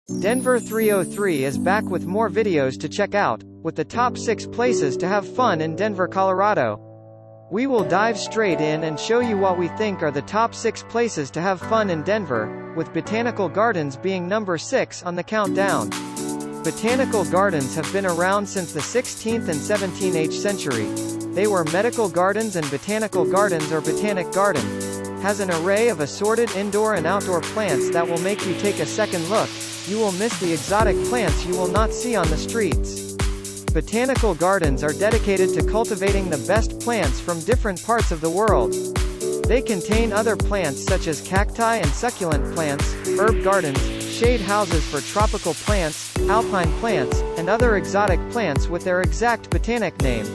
Denver 303 is back with more videos to check out, with the top 6 places to have fun in Denver, Colorado. We will dive straight in and show you what we think are the top 6 places to have fun in Denver, with Botanical Gardens being number 6 on the countdown. Botanical Gardens have been around since the 16th and 17th century. They were medical gardens, and Botanical Gardens or Botanic Garden has an array of assorted indoor and outdoor plants that will make you take a second look. You will miss the exotic plants you will not see on the streets. Botanical gardens are dedicated to cultivating the best plants from different parts of the world. They contain other plants such as cacti and succulent plants, herb gardens, shade houses for tropical plants, alpine plants, and other exotic plants with their exact botanic name.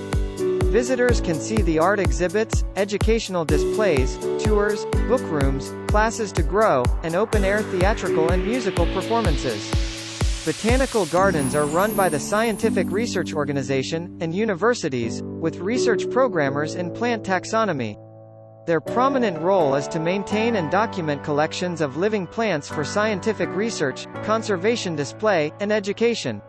Visitors can see the art exhibits, educational displays, tours, book rooms, classes to grow, and open-air theatrical and musical performances. Botanical gardens are run by the Scientific Research Organization and universities, with research programmers in plant taxonomy. Their prominent role is to maintain and document collections of living plants for scientific research, conservation display, and education.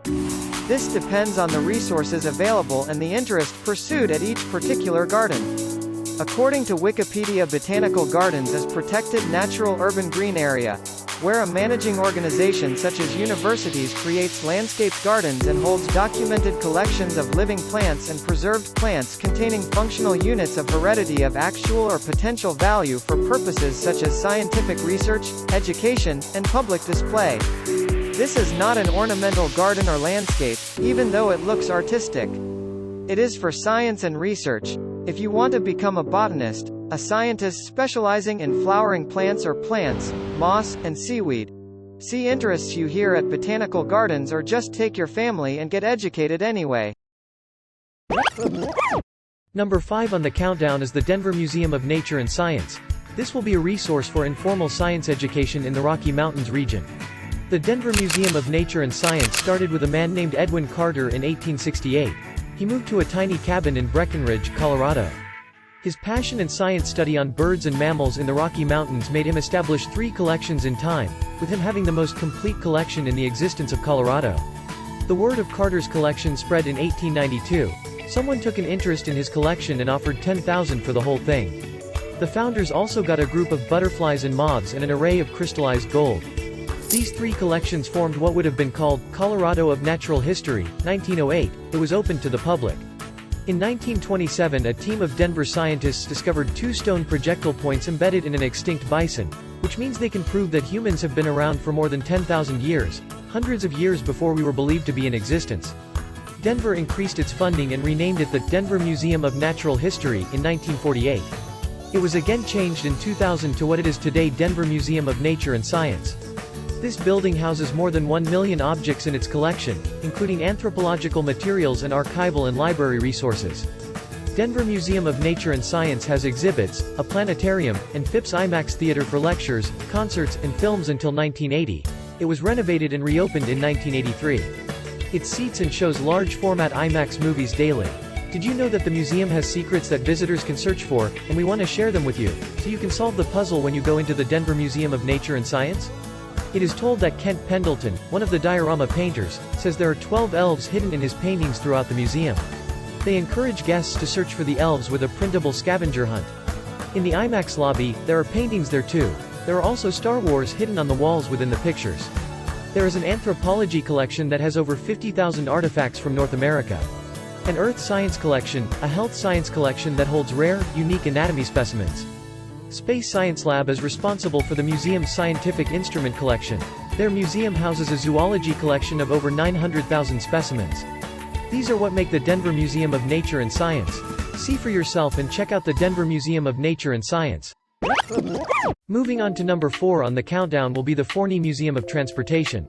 This depends on the resources available and the interest pursued at each particular garden. According to Wikipedia, Botanical Gardens is protected natural urban green area, where a managing organization such as universities creates landscaped gardens and holds documented collections of living plants and preserved plants containing functional units of heredity of actual or potential value for purposes such as scientific research, education, and public display. This is not an ornamental garden or landscape, even though it looks artistic. It is for science and research. If you want to become a botanist, a scientist specializing in flowering plants or plants, moss, and seaweed, see interests you here at Botanical Gardens, or just take your family and get educated anyway. Number 5 on the countdown is the Denver Museum of Nature and Science. This will be a resource for informal science education in the Rocky Mountains region. The Denver Museum of Nature and Science started with a man named Edwin Carter in 1868. He moved to a tiny cabin in Breckenridge, Colorado. His passion and science study on birds and mammals in the Rocky Mountains made him establish 3 collections in time, with him having the most complete collection in the existence of Colorado. The word of Carter's collection spread in 1892. Someone took an interest in his collection and offered $10,000 for the whole thing. The founders also got a group of butterflies and moths and an array of crystallized gold. These 3 collections formed what would have been called Colorado of Natural History. 1908, it was opened to the public. In 1927, a team of Denver scientists discovered 2 stone projectile points embedded in an extinct bison, which means they can prove that humans have been around for more than 10,000 years, hundreds of years before we were believed to be in existence. Denver increased its funding and renamed it the Denver Museum of Natural History in 1948. It was again changed in 2000 to what it is today, Denver Museum of Nature and Science. This building houses more than 1 million objects in its collection, including anthropological materials and archival and library resources. Denver Museum of Nature and Science has exhibits, a planetarium, and Phipps IMAX Theater for lectures, concerts, and films until 1980. It was renovated and reopened in 1983. It seats and shows large-format IMAX movies daily. Did you know that the museum has secrets that visitors can search for, and we want to share them with you, so you can solve the puzzle when you go into the Denver Museum of Nature and Science? It is told that Kent Pendleton, one of the diorama painters, says there are 12 elves hidden in his paintings throughout the museum. They encourage guests to search for the elves with a printable scavenger hunt. In the IMAX lobby, there are paintings there too. There are also Star Wars hidden on the walls within the pictures. There is an anthropology collection that has over 50,000 artifacts from North America. An earth science collection, a health science collection that holds rare, unique anatomy specimens. Space Science Lab is responsible for the museum's scientific instrument collection. Their museum houses a zoology collection of over 900,000 specimens. These are what make the Denver Museum of Nature and Science. See for yourself and check out the Denver Museum of Nature and Science. Moving on to number 4 on the countdown will be the Forney Museum of Transportation.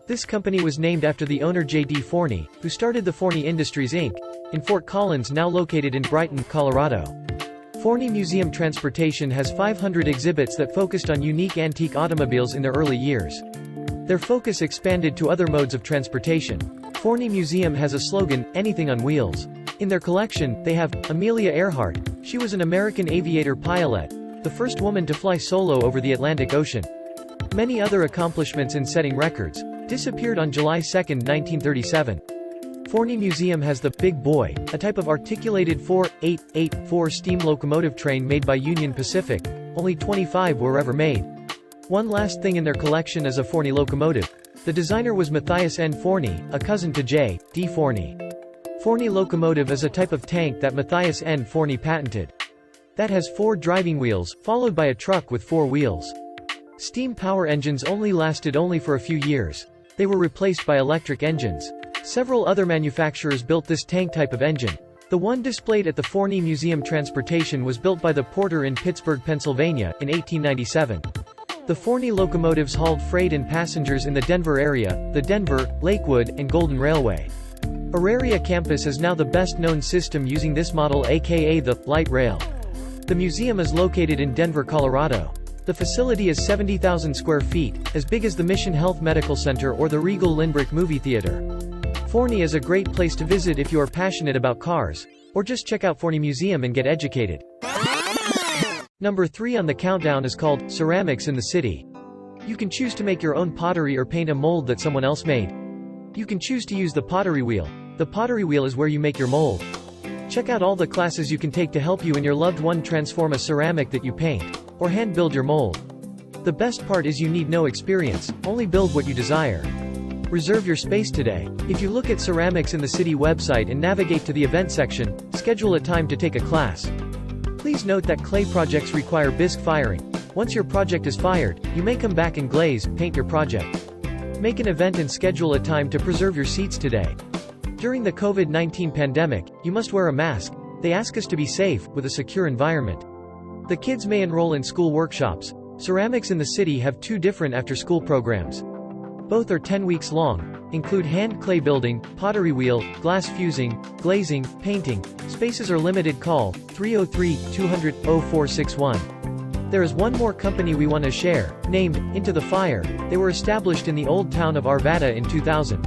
This company was named after the owner J.D. Forney, who started the Forney Industries Inc., in Fort Collins, now located in Brighton, Colorado. Forney Museum Transportation has 500 exhibits that focused on unique antique automobiles in their early years. Their focus expanded to other modes of transportation. Forney Museum has a slogan, "Anything on Wheels." In their collection, they have Amelia Earhart. She was an American aviator pilot, the first woman to fly solo over the Atlantic Ocean. Many other accomplishments in setting records. Disappeared on July 2, 1937. Forney Museum has the Big Boy, a type of articulated 4-8-8-4 steam locomotive train made by Union Pacific. Only 25 were ever made. One last thing in their collection is a Forney locomotive. The designer was Matthias N. Forney, a cousin to J. D. Forney. Forney locomotive is a type of tank that Matthias N. Forney patented. That has 4 driving wheels, followed by a truck with 4 wheels. Steam power engines only lasted for a few years. They were replaced by electric engines. Several other manufacturers built this tank type of engine. The one displayed at the Forney Museum Transportation was built by the Porter in Pittsburgh, Pennsylvania, in 1897. The Forney locomotives hauled freight and passengers in the Denver area, the Denver, Lakewood, and Golden Railway. Auraria campus is now the best-known system using this model, aka the light rail. The museum is located in Denver, Colorado. The facility is 70,000 square feet, as big as the Mission Health Medical Center or the Regal Lindbergh Movie Theater. Forney is a great place to visit if you are passionate about cars, or just check out Forney Museum and get educated. Number 3 on the countdown is called Ceramics in the City. You can choose to make your own pottery or paint a mold that someone else made. You can choose to use the pottery wheel. The pottery wheel is where you make your mold. Check out all the classes you can take to help you and your loved one transform a ceramic that you paint, or hand build your mold. The best part is you need no experience, only build what you desire. Reserve your space today. If you look at Ceramics in the City website and navigate to the event section, schedule a time to take a class. Please note that clay projects require bisque firing. Once your project is fired, you may come back and glaze, paint your project. Make an event and schedule a time to preserve your seats today. During the COVID-19 pandemic, you must wear a mask. They ask us to be safe, with a secure environment. The kids may enroll in school workshops. Ceramics in the City have 2 different after-school programs. Both are 10 weeks long, include hand clay building, pottery wheel, glass fusing, glazing, painting. Spaces are limited. Call 303-200-0461. There is one more company we want to share, named Into the Fire. They were established in the old town of Arvada in 2000.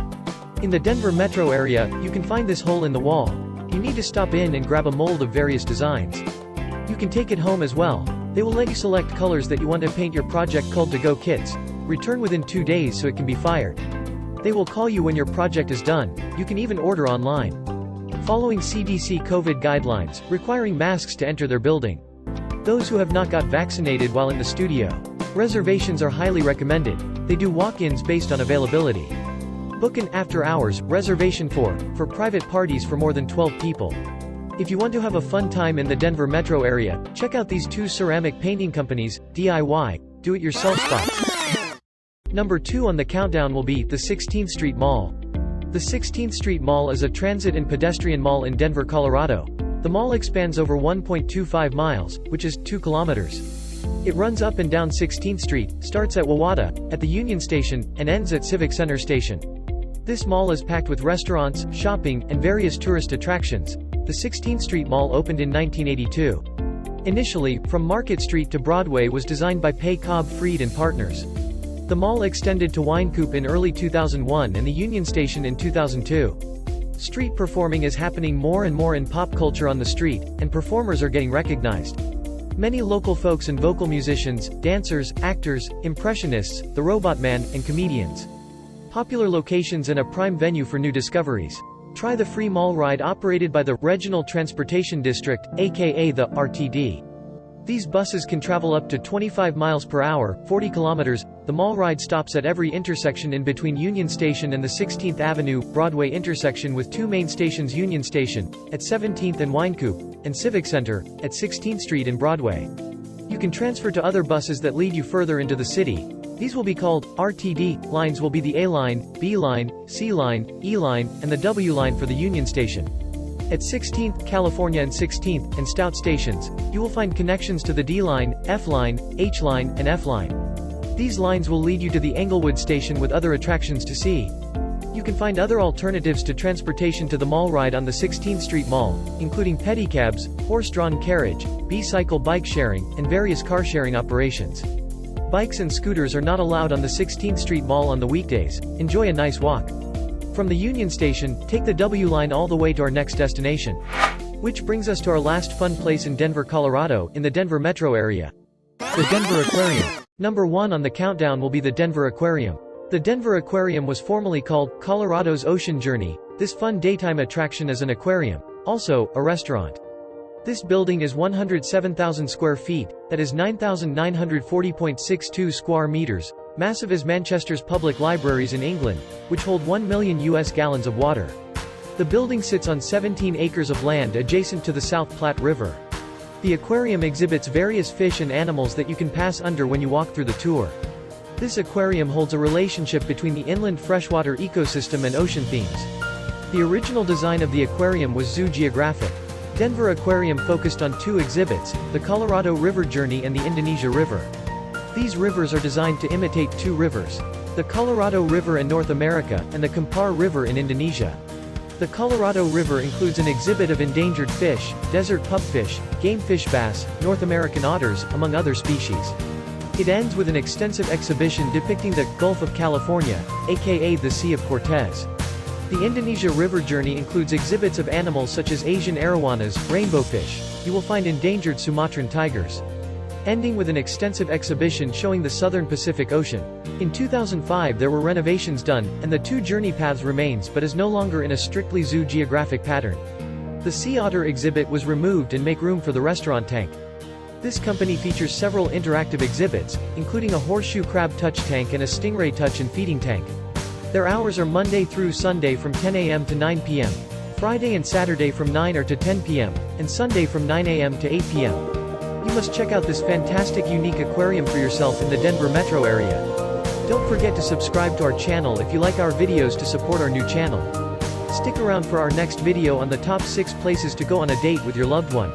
In the Denver metro area, you can find this hole in the wall. You need to stop in and grab a mold of various designs. You can take it home as well. They will let you select colors that you want to paint your project called to-go kits. Return within 2 days so it can be fired. They will call you when your project is done. You can even order online. Following CDC COVID guidelines, requiring masks to enter their building. Those who have not got vaccinated while in the studio. Reservations are highly recommended. They do walk-ins based on availability. Book an after-hours reservation for private parties for more than 12 people. If you want to have a fun time in the Denver metro area, check out these 2 ceramic painting companies, DIY, do-it-yourself spots. Number 2 on the countdown will be the 16th Street Mall. The 16th Street Mall is a transit and pedestrian mall in Denver, Colorado. The mall expands over 1.25 miles, which is 2 kilometers. It runs up and down 16th Street, starts at Wawada, at the Union Station, and ends at Civic Center Station. This mall is packed with restaurants, shopping, and various tourist attractions. The 16th Street Mall opened in 1982. Initially, from Market Street to Broadway was designed by Pay Cobb Freed and Partners. The mall extended to Winecoop in early 2001 and the Union Station in 2002. Street performing is happening more and more in pop culture on the street, and performers are getting recognized. Many local folks and vocal musicians, dancers, actors, impressionists, the Robot Man, and comedians. Popular locations and a prime venue for new discoveries. Try the free mall ride operated by the Regional Transportation District, aka the RTD. These buses can travel up to 25 miles per hour, 40 kilometers. The mall ride stops at every intersection in between Union Station and the 16th Avenue, Broadway intersection with 2 main stations: Union Station, at 17th and Winecoop, and Civic Center, at 16th Street and Broadway. You can transfer to other buses that lead you further into the city. These will be called RTD. Lines will be the A line, B line, C line, E line, and the W line for the Union Station. At 16th, California and 16th, and Stout stations, you will find connections to the D line, F line, H line, and F line. These lines will lead you to the Englewood station with other attractions to see. You can find other alternatives to transportation to the mall ride on the 16th Street Mall, including pedicabs, horse-drawn carriage, B-cycle bike sharing, and various car-sharing operations. Bikes and scooters are not allowed on the 16th Street Mall on the weekdays. Enjoy a nice walk. From the Union Station, take the W line all the way to our next destination. Which brings us to our last fun place in Denver, Colorado, in the Denver metro area. The Denver Aquarium. Number 1 on the countdown will be the Denver Aquarium. The Denver Aquarium was formerly called Colorado's Ocean Journey. This fun daytime attraction is an aquarium, also a restaurant. This building is 107,000 square feet, that is 9,940.62 square meters, massive as Manchester's public libraries in England, which hold 1 million US gallons of water. The building sits on 17 acres of land adjacent to the South Platte River. The aquarium exhibits various fish and animals that you can pass under when you walk through the tour. This aquarium holds a relationship between the inland freshwater ecosystem and ocean themes. The original design of the aquarium was zoo geographic. Denver Aquarium focused on two exhibits, the Colorado River Journey and the Indonesia River. These rivers are designed to imitate two rivers: the Colorado River in North America, and the Kampar River in Indonesia. The Colorado River includes an exhibit of endangered fish, desert pupfish, game fish bass, North American otters, among other species. It ends with an extensive exhibition depicting the Gulf of California, aka the Sea of Cortez. The Indonesia River Journey includes exhibits of animals such as Asian arowanas, rainbowfish. You will find endangered Sumatran tigers. Ending with an extensive exhibition showing the southern Pacific Ocean. In 2005 there were renovations done, and the two journey paths remains but is no longer in a strictly zoo geographic pattern. The sea otter exhibit was removed and make room for the restaurant tank. This company features several interactive exhibits, including a horseshoe crab touch tank and a stingray touch and feeding tank. Their hours are Monday through Sunday from 10 a.m. to 9 p.m., Friday and Saturday from 9 or to 10 p.m., and Sunday from 9 a.m. to 8 p.m. You must check out this fantastic unique aquarium for yourself in the Denver metro area. Don't forget to subscribe to our channel if you like our videos to support our new channel. Stick around for our next video on the top 6 places to go on a date with your loved one.